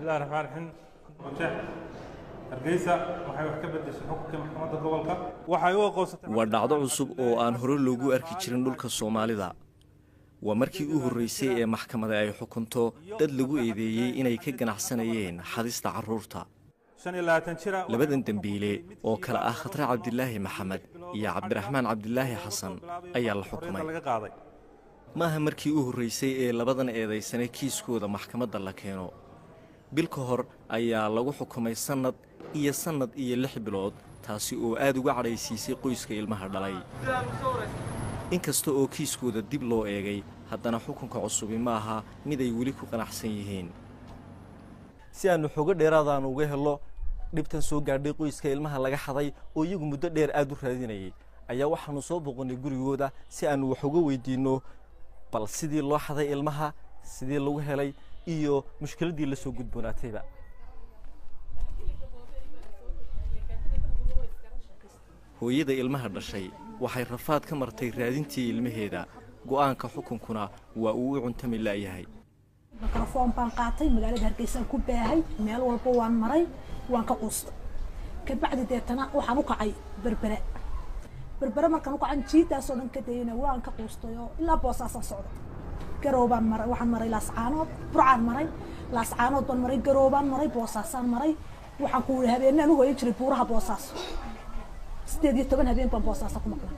الله الرحمن الرحيم hargeysa waxay wax ka bedeshay xukunka maxkamadda gobolka waxay u aqoonsatay waa dhacdo cusub oo aan hore loogu arki jirin dhulka Soomaalida waa markii ugu horeysay ee maxkamadda ay xukunto dad lagu eedeeyay inay ka ganacsanayeen xadista carruurta labadan dambiile oo kala ah Khatra Cabdilaahi Maxamed iyo Cabdiraxmaan Cabdilaahi Xasan ayaa la xukumay maaha markii ugu horeysay ee labadan eedeysanay kiiskooda maxkamadda la keeno bil ka hor ayaa lagu xukumay sanad iyo 6 bilood taasi oo aad uga cadhaysiisay qoyska ilmaha dhalay inkasta oo kiiskooda dib loo eegay haddana xukunka cusub ma aha mid ay weli ku qanacsan yihiin si aanu xogo dheeraadaan uga helo dhibtan soo gaadhay qoyska ilmaha laga xaday oo iyagu muddo dheer aad u raadinayay ayaa waxaanu soo boqonay gurigooda si aanu wax uga weydiino bal sidii loo xaday ilmaha sidii lagu helay iyo mushkiladii la soo gudboonaatayba hooyada ilmaha dhashay waxay rafaad ka martay raadintii ilmaheeda go'aanka xukunkuna waa uu u cuntami laayahay mikrofon baan qaatay magaalada Hargeysa ku baahay meel walba waan maray waan ka quustay ka bacdi deetana waxaan u kacay berbere markaan u kacan jiidaas oo dhan ka dayna waan ka quustay oo ilaa Boosaaso socdo garoobaan maray waxaan maray Laascaanood Burcaan maray Laascaanood baan maray garoobaan maray Boosaasan maray waxaan ku habeenan u hooyay jiray buuraha Boosaaso 18 habeen baan Boosaaso ku maqnaa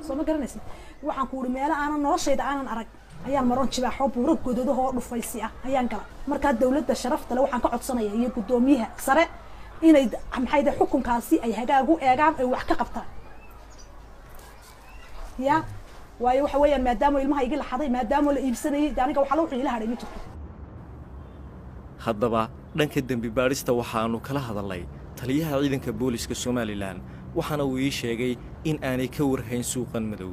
soo ma garanaysid waxaan ku meel aanan noloshayda aanan arag ayaan maroon jibaaxo buuro godoodaha oo dhufaysi ah ayaan galay marka dawladda sharafta leh waxaan ka codsanayaa iyo gudoomiyaha sare inay maxayda xukunkaasi ay hagaagu eegaan ay wax ka qabtaan ya waayo waxa weeyaan maadaama ilmaha iga la xaday maadaama la iibsanayay aniga waxa la wixii la haray ma jirto haddaba dhanka dambi baarista waxaanu kala hadalnay taliyaha ciidanka booliska Soomaaliland waxaana uu ii sheegay in aanay ka warhayn suuqan madow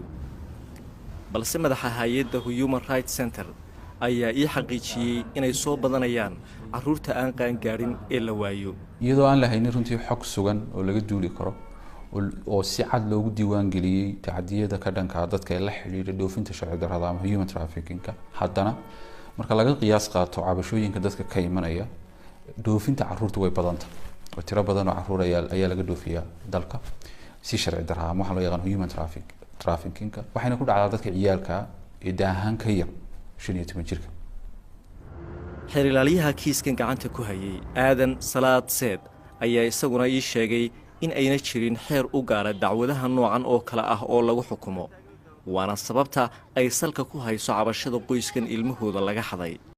balse madaxa hay'adda Human Rights Center ayaa ii xaqiijiyay inay soo badanayaan carruurta aan qaan gaarin ee la waayo iyadoo aan lahayn runtii xog sugan oo laga duuli karo oo si cad loogu diiwaan geliyay tacadiyada ka dhanka dadka ee la xiriira dhoofinta sharci darrada ama human trafficking-ka haddana marka laga qiyaas qaato cabashooyinka dadka ka imanaya dhoofinta carruurta way badanta oo tiro badan oo carruur ayaa laga dhoofiyaa dalka si sharci darro ah waxa loo yaqaan human trafficking-ka waxayna ku dhacdaa dadka ciyaalka ee daahan ka yar 15 jirka xeer ilaaliyaha kiiskan gacanta ku hayay aadan salaad seed ayaa isaguna ii sheegay in ayna jirin xeer u gaara dacwadaha noocan oo kala ah oo lagu xukumo waana sababta ay salka ku hayso cabashada qoyskan ilmahooda laga xaday